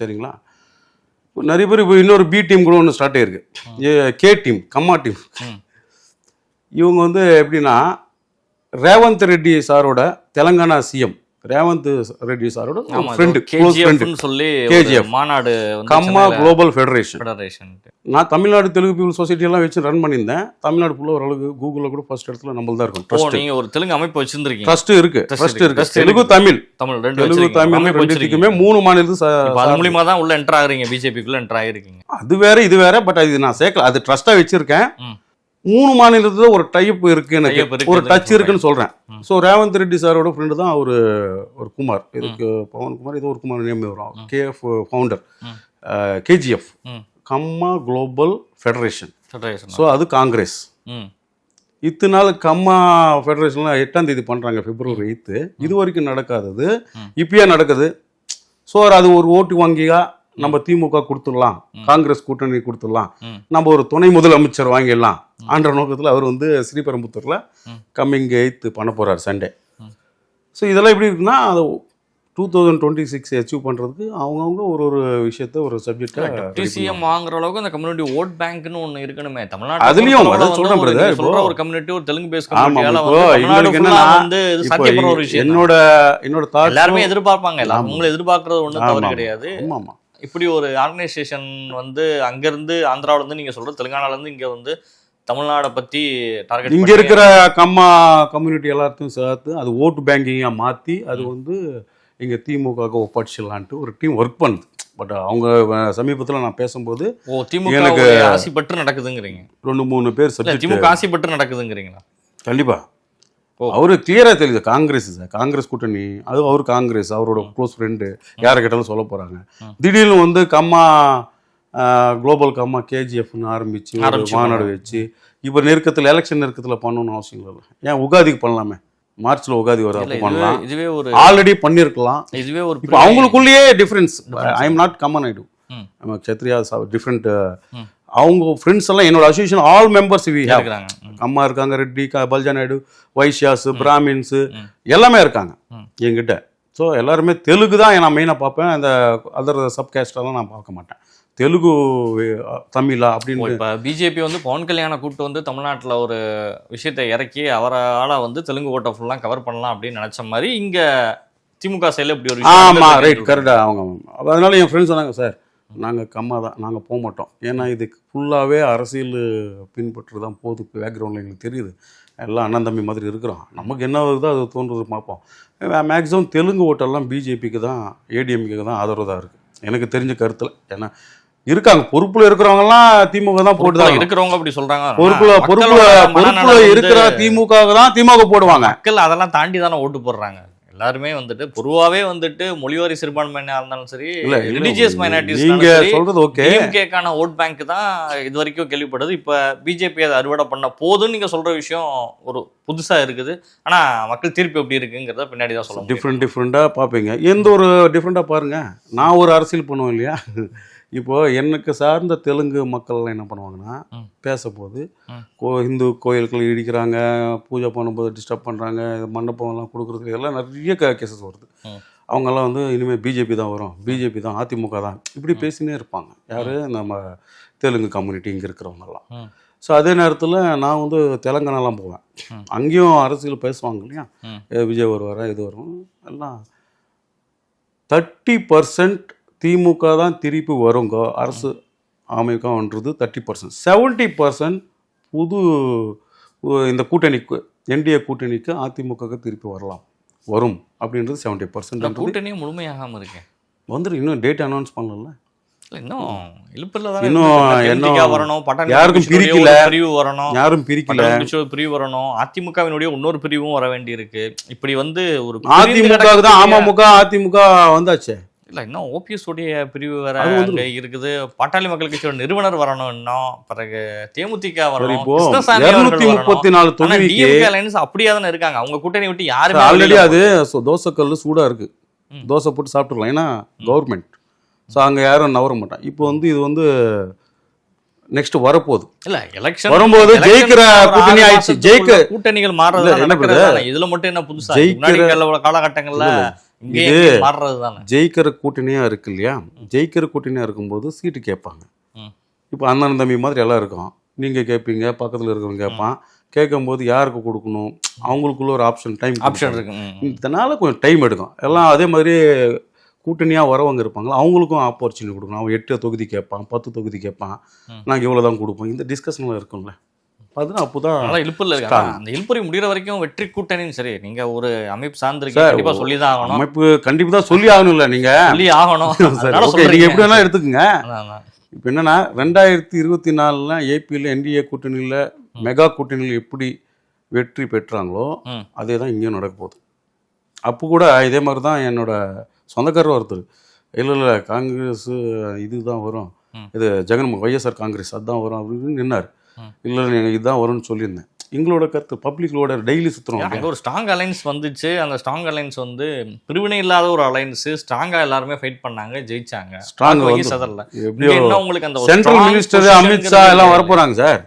சரிங்களா? நிறைய பேர் இப்போ இன்னொரு பி டீம் கூட ஒன்று ஸ்டார்ட் ஆயிருக்கு, கே டீம், கம்மா டீம். இவங்க வந்து எப்படின்னா, ரேவந்த் ரெட்டி சாரோட தெலங்கானா சிஎம் ரேவந்த் ரெட்டி சாரோட ஃப்ரெண்டு, க்ளோஸ் ஃப்ரெண்டு சொல்லி கேஜிஎஃப் மாநாடு, கம்மா குளோபல் ஃபெடரேஷன். நான் தமிழ்நாடு தெலுங்கு பீப்புள் சொசைட்டி எல்லாம் வச்சு ரன் பண்ணியிருந்தேன். தமிழ்நாடு ஃபுல்லாக ஓரளவுக்கு கூகுளில் கூட ஃபர்ஸ்ட் இடத்துல நம்மள தான் இருக்கும். நீங்க ஒரு தெலுங்கு அமைப்பு வச்சிருந்தீங்க? ட்ரஸ்ட் இருக்கு. தெலுங்கு தமிழ் ரெண்டுத்துக்குமே 3 மாநிலத்துக்கு அது மூலியமா தான் உள்ள என்டர் ஆகுறீங்க, பிஜேபிக்குள்ள என்டர் ஆகிருக்கீங்க. அது வேற இது வேற. பட் அது நான் சேர்க்கல, அது ட்ரஸ்டா வச்சிருக்கேன். 3 மாநிலத்துல ஒரு டைப் இருக்கு, எனக்கு ஒரு டச் இருக்குன்னு சொல்றேன். ஸோ ரேவந்த் ரெட்டி சாரோட ஃப்ரெண்டு தான் ஒரு குமார், இதுக்கு பவன் குமார், இது ஒரு குமார் நேம் வரும். கேஎஃப் ஃபவுண்டர், கேஜிஎஃப் கம்மா குளோபல் ஃபெடரேஷன். ஸோ அது காங்கிரஸ். இத்தனை நாள் கம்மா ஃபெடரேஷன்லாம் 8ஆம் தேதி பண்றாங்க, பிப்ரவரி 8. இது வரைக்கும் நடக்காதது இப்பயே நடக்குது. ஸோ அது ஒரு ஓட்டு வங்கியா நம்ம திமுக கொடுத்துடலாம், காங்கிரஸ் கூட்டணி கொடுத்துடலாம், நம்ம ஒரு துணை முதலமைச்சர் வாங்கிடலாம் ஆன்ற நோக்கத்தில் அவர் வந்து ஸ்ரீபெரும்புத்தூர்ல கம்மிங் 8 பண்ண போறார் சண்டே. ஸோ இதெல்லாம் எப்படி இருக்குன்னா, அது 2026 அச்சீவ் பண்றதுக்கு அவங்கவுங்க ஒரு விஷயத்த ஒரு சப்ஜெக்டா சிஎம் வாங்குற அளவுக்கு அந்த கம்யூனிட்டி ஓட் பேங்க்னு ஒன்று இருக்கணுமே தமிழ்நாடு. அதுலயும் அதான் சொல்றேன் பிரதர், இப்போ ஒரு கம்யூனிட்டி, ஒரு தெலுங்கு பேஸ் என்னோட எல்லாருமே எதிர்பார்ப்பாங்க. உங்களை எதிர்பார்க்கறது ஒன்றும் தவறு கிடையாது. இப்படி ஒரு ஆர்கனைசேஷன் வந்து அங்கிருந்து ஆந்திராவில இருந்து நீங்க சொல்ற தெலுங்கானால இருந்து இங்க வந்து தமிழ்நாடை பத்தி டார்கெட், இங்க இருக்கிற கம்மா கம்யூனிட்டி எல்லாத்தையும் சேர்த்து அது ஓட்டு பேங்கிங்கா மாத்தி அது வந்து இங்க திமுக ஒப்படைச்சிடலான்ட்டு ஒரு டீம் ஒர்க் பண்ணுது. பட் அவங்க சமீபத்தில் நான் பேசும்போது திமுக ஆசைப்பட்டு நடக்குதுங்கிறீங்க. 2-3 பேர் திமுக ஆசைப்பட்டு நடக்குதுங்கிறீங்களா? கண்டிப்பா. அவரு கிளியரா தெரியுது, காங்கிரஸ் கூட்டணி, அது அவரு காங்கிரஸ், அவரோட க்ளோஸ் ஃப்ரெண்டு, யாரை கேட்டாலும் சொல்ல போறாங்க. திடீர்னு வந்து கம்மா குளோபல் கம்மா கேஜிஎஃப்னு ஆரம்பிச்சு மாநாடு வச்சு இப்போ நெருக்கத்தில் எலெக்ஷன் நெருக்கத்தில் பண்ணணும்னு அவசியம் இல்லை. ஏன் உகாதிக்கு பண்ணலாமே, மார்ச்ல உகாதி வர பண்ணலாம், இதுவே ஒரு ஆல்ரெடி பண்ணிருக்கலாம். இதுவே ஒரு இப்போ அவங்களுக்குள்ளேயே difference. I am not comma Naidu, Kshatriya different. அவங்க ஃப்ரெண்ட்ஸ் எல்லாம் என்னோட அசோசியேஷன் ஆல் மெம்பர்ஸ் அம்மா இருக்காங்க, ரெட்டி, பல்ஜா நாயுடு, வைஷ்யாஸ், பிராமின்ஸு எல்லாமே இருக்காங்க என்கிட்ட. ஸோ எல்லாருமே தெலுங்கு தான் நான் மெயினாக பார்ப்பேன். அந்த அதர் சப்காஸ்டெல்லாம் நான் பார்க்க மாட்டேன். தெலுங்கு தமிழா அப்படின்னு. இப்போ பிஜேபி வந்து பவன் கல்யாண கூப்பிட்டு வந்து தமிழ்நாட்டில் ஒரு விஷயத்தை இறக்கி அவரால் வந்து தெலுங்கு ஓட்டை ஃபுல்லாக கவர் பண்ணலாம் அப்படின்னு நினச்ச மாதிரி இங்கே திமுக சைடில் இப்படி ஒரு ஆமாம் ரைட் கரெக்டாக அவங்க. அதனால என் ஃப்ரெண்ட்ஸ் சொன்னாங்க, சார் நாங்கள் கம்மா தான், நாங்கள் போக மாட்டோம், ஏன்னா இதுக்கு ஃபுல்லாகவே அரசியல் பின்பற்று தான் போகுது, பேக்ரவுண்டில் எங்களுக்கு தெரியுது, எல்லாம் அண்ணன் தம்பி மாதிரி இருக்கிறோம், நமக்கு என்ன வருதோ அது தோன்றது பார்ப்போம். மேக்ஸிமம் தெலுங்கு ஓட்டெல்லாம் பிஜேபிக்கு தான், ஏடிஎம்கேக்கு தான் ஆதரவு தான் இருக்குது எனக்கு தெரிஞ்ச கருத்தில். ஏன்னா இருக்காங்க. பொறுப்புல இருக்கிறவங்க எல்லாம் திமுக தான் போட்டுதான் இருக்கிறவங்க அப்படி சொல்றாங்க. பொறுப்புல இருக்கிற திமுக தான் திமுக போடுவாங்க. மக்கள் அதெல்லாம் தாண்டி தானே ஓட்டு போடுறாங்க. எல்லாருமே வந்துட்டு பொதுவாவே வந்துட்டு மொழிவாரி சிறுபான்மையா இருந்தாலும் சரி, ரிலிஜியஸ் மைனாரிட்டிஸ் நீங்க சொல்றது ஓகே, டிஎம்கேக்கான ஓட் பேங்க் தான் இது வரைக்கும் கேள்விப்படுது. இப்ப பிஜேபி அதை அறுவடை பண்ண போதுன்னு நீங்க சொல்ற விஷயம் ஒரு புதுசா இருக்குது. ஆனா மக்கள் தீர்ப்பு எப்படி இருக்குங்கிறத பின்னாடி தான் சொல்ல டிஃப்ரெண்டா பார்ப்பீங்க. எந்த ஒரு டிஃப்ரெண்டா பாருங்க. நான் ஒரு அரசியல் பண்ணுவேன் இல்லையா, இப்போ எனக்கு சார்ந்த தெலுங்கு மக்கள்லாம் என்ன பண்ணுவாங்கன்னா, பேசும்போது இந்து கோயில்கள் இடிக்கிறாங்க, பூஜை பண்ணும்போது டிஸ்டர்ப் பண்ணுறாங்க, மண்டபம்லாம் கொடுக்குறது எல்லாம் நிறைய கேசஸ் வருது. அவங்கெல்லாம் வந்து இனிமேல் பிஜேபி தான் வரும், பிஜேபி தான், அதிமுக தான், இப்படி பேசினே இருப்பாங்க. யார்? நம்ம தெலுங்கு கம்யூனிட்டி இங்கே இருக்கிறவங்கெல்லாம். ஸோ அதே நேரத்தில் நான் வந்து தெலுங்கானாலாம் போவேன், அங்கேயும் அரசியல் பேசுவாங்க இல்லையா, விஜய் வருவாரா, இது வரும் எல்லாம். 30% திமுக தான் திருப்பி வருங்க அரசு அமைக்கன்றது 30%. 70% புது இந்த கூட்டணிக்கு, என்டிஏ கூட்டணிக்கு, அதிமுக திருப்பி வரும் அப்படின்றது 70%. கூட்டணியும் முழுமையாகாம இருக்கு. வந்துடும், இன்னும் டேட் அனௌன்ஸ் பண்ணல, இன்னும் யாருக்கும் பிரிக்கல, யாரும் பிரிக்கல, பிரிவு வரணும். அதிமுகவினுடைய இன்னொரு பிரிவும் வர வேண்டி இருக்கு. இப்படி வந்து ஒரு அதிமுக தான் அமமுக அதிமுக வந்தாச்சு இல்ல, இன்னும் ஓபிஎஸ் உடைய பிரிவு வேற இருக்குது. பாட்டாளி மக்கள் கட்சியோட நிறுவனர் வரணும், இன்னும் பிறகு தேமுதிக வரணும், அப்படியே தானே இருக்காங்க. அவங்க கூட்டணி விட்டு யாருமே ஆல்ரெடி அது தோசைக்கல் சூடா இருக்கு, தோசை போட்டு சாப்பிட்டுக்கலாம், ஏன்னா கவர்மெண்ட். ஸோ அங்கே யாரும் நவர மாட்டான். இப்போ வந்து இது வந்து நெக்ஸ்ட் வரப்போகுது இல்ல, எலெக்ஷன் வரும்போது ஜெயிக்கிற கூட்டணி ஆயிடுச்சு. ஜெயிக்க கூட்டணிகள் மாறுறது இதுல மட்டும் என்ன புதுசா காலகட்டங்கள்ல இது ஜெயிக்கிற கூட்டணியா இருக்கு இல்லையா, ஜெயிக்கிற கூட்டணியா இருக்கும்போது சீட்டு கேட்பாங்க. இப்போ அண்ணன் தம்பி மாதிரி எல்லாம் இருக்கும், நீங்க கேட்பீங்க, பக்கத்துல இருக்கிறவங்க கேட்பான். கேட்கும்போது யாருக்கு கொடுக்கணும், அவங்களுக்குள்ள ஒரு ஆப்ஷன் இருக்கு. இதனால கொஞ்சம் டைம் எடுக்கும். எல்லாம் அதே மாதிரி கூட்டணியாக வரவங்க இருப்பாங்களா, அவங்களுக்கும் ஆப்பர்ச்சுனிட்டி கொடுக்கணும். அவன் 8 தொகுதி கேட்பான், 10 தொகுதி கேட்பான், நாங்கள் இவ்வளோ தான் கொடுப்போம். இந்த டிஸ்கஷன்லாம் இருக்கும்ல, அதுதான் அப்போதான் இழுப்புல இருக்காங்க. அந்த இழுப்புரி முடிகிற வரைக்கும் வெற்றி கூட்டணின்னு சரி, நீங்க ஒரு அமைப்பு சார்ந்திருக்கீங்க, கண்டிப்பா சொல்லி தான் ஆகணும். அமைப்பு கண்டிப்பாக தான் சொல்லி ஆகணும். இல்லை நீங்க சொல்லி ஆகணும், நீங்க எப்படி வேணா எடுத்துக்கங்க. இப்போ என்னன்னா 2024 ஏபியில் என்டிஏ கூட்டணியில் மெகா கூட்டணியில் எப்படி வெற்றி பெற்றாங்களோ அதே தான் இங்கேயும் நடக்க போகுது. அப்போ கூட இதே மாதிரி தான் என்னோட சொந்தக்காரர் ஒருத்தர், இல்லை காங்கிரஸ் இதுதான் வரும், இது ஜெகன் ஒய்எஸ்ஆர் காங்கிரஸ் அதுதான் வரும் அப்படின்னு நின்னார். இல்லை இதுதான் வரும்னு சொல்லியிருந்தேன். எங்களோட கருத்து பப்ளிக்லோட டெய்லி சுற்றுறோம். ஒரு ஸ்ட்ராங் அலைன்ஸ் வந்துச்சு. அந்த ஸ்ட்ராங் அலைன்ஸ் வந்து பிரிவினை இல்லாத ஒரு அலைன்ஸ், ஸ்ட்ராங்கா எல்லாருமே ஃபைட் பண்ணாங்க, ஜெயிச்சாங்க. ஸ்ட்ராங் எப்படியோ உங்களுக்கு அந்த சென்ட்ரல் மினிஸ்டர் அமித்ஷா எல்லாம் வரப்போறாங்க சார்.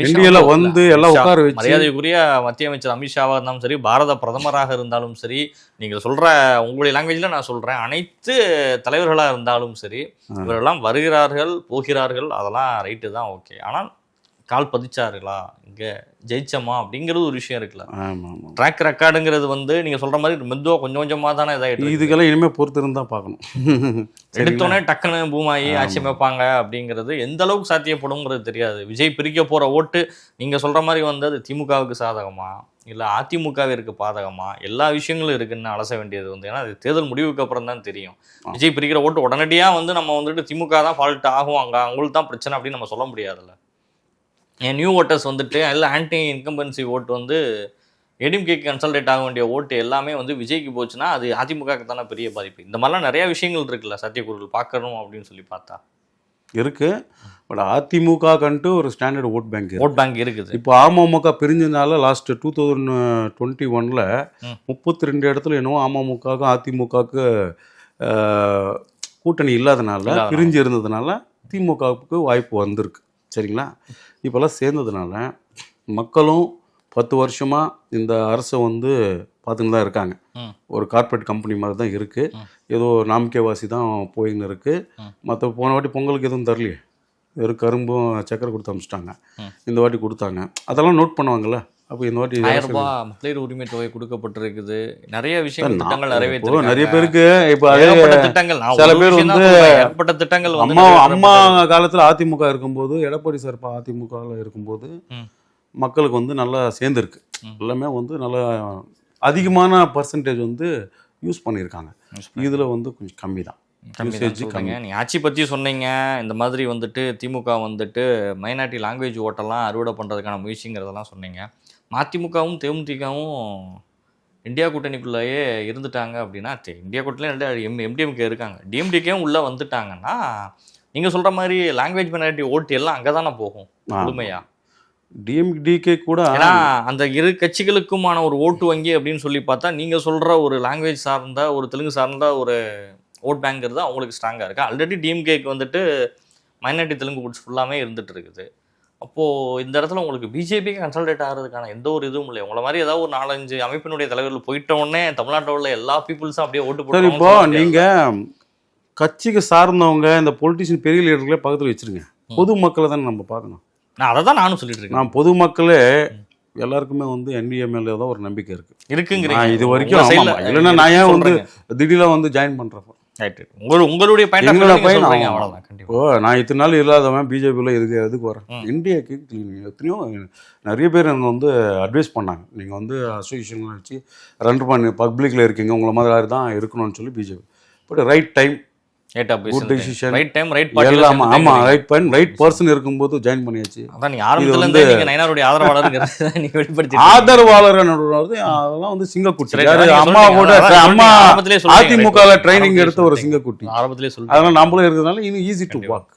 இந்தியால வந்து எல்லாம் உட்கார வச்சு, மரியாதைக்குரிய மத்திய அமைச்சர் அமித்ஷாவாக இருந்தாலும் சரி, பாரத பிரதமராக இருந்தாலும் சரி, நீங்கள் சொல்ற உங்களுடைய லாங்குவேஜ்ல நான் சொல்றேன், அனைத்து தலைவர்களாக இருந்தாலும் சரி, இவரெல்லாம் வருகிறார்கள் போகிறார்கள், அதெல்லாம் ரைட்டு தான், ஓகே. ஆனால் கால் பதிச்சாருங்களா, இங்க ஜெயிச்சமா அப்படிங்கிறது ஒரு விஷயம் இருக்குல்ல. ட்ராக் ரெக்கார்டுங்கிறது வந்து நீங்க சொல்ற மாதிரி மெதுவா கொஞ்சம் கொஞ்சமா தானே இதாயிட்டு. இதுக்கெல்லாம் இனிமே பொறுத்து இருந்தா பார்க்கணும். எடுத்தோடனே டக்குன்னு பூமாயி ஆட்சி அமைப்பாங்க அப்படிங்கிறது எந்த அளவுக்கு சாத்தியப்படுங்கிறது தெரியாது. விஜய் பிரிக்க போற ஓட்டு நீங்க சொல்ற மாதிரி வந்து அது திமுகவுக்கு சாதகமா இல்ல அதிமுகவிற்கு பாதகமா, எல்லா விஷயங்களும் இருக்குன்னு அலச வேண்டியது வந்து, ஏன்னா அது தேர்தல் முடிவுக்கு அப்புறம் தான் தெரியும். விஜய் பிரிக்கிற ஓட்டு உடனடியா வந்து நம்ம வந்துட்டு திமுக தான் ஃபால்ட் ஆகும், அங்க அவங்களுக்கு தான் பிரச்சனை அப்படின்னு நம்ம சொல்ல முடியாதுல்ல. என் நியூ ஓட்டர்ஸ் வந்துட்டு இல்லை ஆன்டி இன்கம்பன்சி ஓட்டு வந்து ஏடிஎம்கேக்கு கன்சல்டேட் ஆக வேண்டிய ஓட்டு எல்லாமே வந்து விஜய்க்கு போச்சுன்னா அது அதிமுகவுக்கு தானே பெரிய பாதிப்பு. இந்த மாதிரிலாம் நிறைய விஷயங்கள் இருக்குல்ல சாத்தியக்கூறுகள் பார்க்கணும் அப்படின்னு சொல்லி பார்த்தா இருக்கு. பட் அதிமுக கண்டு ஒரு ஸ்டாண்டர்ட் ஓட் பேங்க் இருக்குது. இப்போ அமமுக பிரிஞ்சதுனால லாஸ்ட் 2021 32 இடத்துல என்னவோ அமமுகவுக்கும் அதிமுகவுக்கு கூட்டணி இல்லாதனால பிரிஞ்சு இருந்ததுனால திமுகவுக்கு வாய்ப்பு வந்திருக்கு. சரிங்களா? இப்போல்லாம் சேர்ந்ததுனால மக்களும் 10 வருஷமாக இந்த அரசை வந்து பார்த்துன்னு தான் இருக்காங்க. ஒரு கார்ப்பரேட் கம்பெனி மாதிரி தான் இருக்குது. ஏதோ நாமக்கேவாசி தான் போயின்னு இருக்குது. மற்ற போன வாட்டி பொங்கலுக்கு எதுவும் தரலையே, வெறும் கரும்பும் சக்கரை கொடுத்து அனுப்பிச்சிட்டாங்க. இந்த வாட்டி கொடுத்தாங்க, அதெல்லாம் நோட் பண்ணுவாங்கல்ல. அப்போ இந்த வாட்டி 1000 ரூபாய் மகளிர் உரிமை தொகை கொடுக்கப்பட்டிருக்குது. நிறைய விஷயங்கள் திட்டங்கள் நிறைவேற்ற நிறைய பேருக்கு. இப்போ அதே திட்டங்கள் சில பேர் வந்து ஏற்பட்ட திட்டங்கள் அம்மா காலத்தில் அதிமுக இருக்கும்போது, எடப்பாடி சார் அதிமுகவில் இருக்கும்போது மக்களுக்கு வந்து நல்லா சேர்ந்துருக்கு. எல்லாமே வந்து நல்லா அதிகமான பர்சன்டேஜ் வந்து யூஸ் பண்ணியிருக்காங்க. இதில் வந்து கொஞ்சம் கம்மி தான். யூசேஜ் கம்மி. நீங்கள் ஆட்சி பற்றி சொன்னீங்க. இந்த மாதிரி வந்துட்டு திமுக வந்துட்டு மைனாரிட்டி லாங்குவேஜ் ஓட்டெல்லாம் அறுவடை பண்ணுறதுக்கான முயற்சிங்கிறதெல்லாம் சொன்னீங்க. மதிமுகவும் தேமுதிகவும் இந்தியா கூட்டணிக்குள்ளேயே இருந்துட்டாங்க அப்படின்னா, இந்தியா கூட்டணியில் எம்டிஎம்கே இருக்காங்க, டிஎம்டிகேவும் உள்ளே வந்துட்டாங்கன்னா, நீங்கள் சொல்கிற மாதிரி லாங்குவேஜ் மைனாரிட்டி ஓட்டு எல்லாம் அங்கே தானே போகும் முழுமையாக. டிஎம்டிகே கூட ஏன்னா அந்த இரு கட்சிகளுக்குமான ஒரு ஓட்டு வங்கி அப்படின்னு சொல்லி பார்த்தா, நீங்கள் சொல்கிற ஒரு லாங்குவேஜ் சார்ந்த ஒரு தெலுங்கு சார்ந்த ஒரு ஓட் பேங்கிறது அவங்களுக்கு ஸ்ட்ராங்காக இருக்குது. ஆல்ரெடி டிஎம்கேக்கு வந்துட்டு மைனாரிட்டி தெலுங்கு ஓட்ஸ் ஃபுல்லாமே இருந்துகிட்டு இருக்குது. அப்போது இந்த இடத்துல உங்களுக்கு பிஜேபிக்கு கன்சல்டேட் ஆகிறதுக்கான எந்த ஒரு இதுவும் இல்லை. உங்களை மாதிரி ஏதாவது ஒரு 4-5 அமைப்பினுடைய தலைவர்கள் போயிட்ட உடனே தமிழ்நாட்டில் உள்ள எல்லா பீப்புள்ஸும் அப்படியே ஓட்டு போட்டு. இப்போ நீங்கள் கட்சிக்கு சார்ந்தவங்க இந்த பொலிட்டிஷியன் பெரிய லீடர்களே பக்கத்தில் வச்சுருங்க. பொதுமக்களை தானே நம்ம பார்க்கணும். நான் அதை தான் நானும் சொல்லிட்டு இருக்கேன். நான் பொதுமக்களே எல்லாருக்குமே வந்து என்டிஏ மேலே தான் ஒரு நம்பிக்கை இருக்குங்கிறீங்க. இது வரைக்கும் இல்லைன்னா நான் ஏன் வந்து திடீர்னு வந்து ஜாயின் பண்ணுறப்போ உங்களுடைய இப்போ நான் இத்தனை நாள் இல்லாதவன் பிஜேபியில் எதுக்கு வரேன்? இந்தியாவுக்கு எத்தனையோ நிறைய பேர் எனக்கு வந்து அட்வைஸ் பண்ணாங்க. நீங்கள் வந்து அசோசியேஷன் வச்சு ரன் பண்ணி பப்ளிக்கில் இருக்கீங்க, உங்களை மாதிரி தான் இருக்கணும்னு சொல்லி BJP. But right time, good decision, right time, right எல்லாம். ஆமா, ரைட் டைம், ரைட் பர்சன் இருக்கும்போது ஜாயின் பண்ணியாச்சு. அதான் நீங்க ஆரம்பத்துல இருந்தே நீங்க நயனாருடைய ஆதரவாளர் நீங்க வெளிப்படுத்தி ஆதரவாளர் அதெல்லாம் வந்து சிங்கக்குட்டி. அம்மாவோட அம்மா அதிமுகல ட்ரைனிங் எடுத்த ஒரு சிங்கக்குட்டி ஆரம்பத்திலே சொல்லி, அதனால நம்மளும் இருக்கிறதுனால இன்னும் ஈஸி டு வாக்.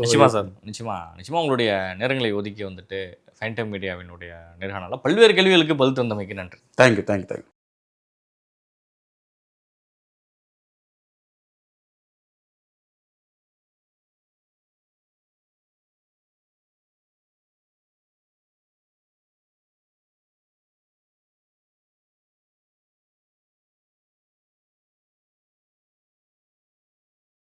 நிச்சயமா சார், நிச்சயமா உங்களுடைய நேரங்களை ஒதுக்கி வந்துட்டு ஃபைன் டைம் மீடியாவினுடைய நேர்காணல பல்வேறு கேள்விகளுக்கு பதில் தந்தமைக்கு நன்றி. தேங்க்யூ.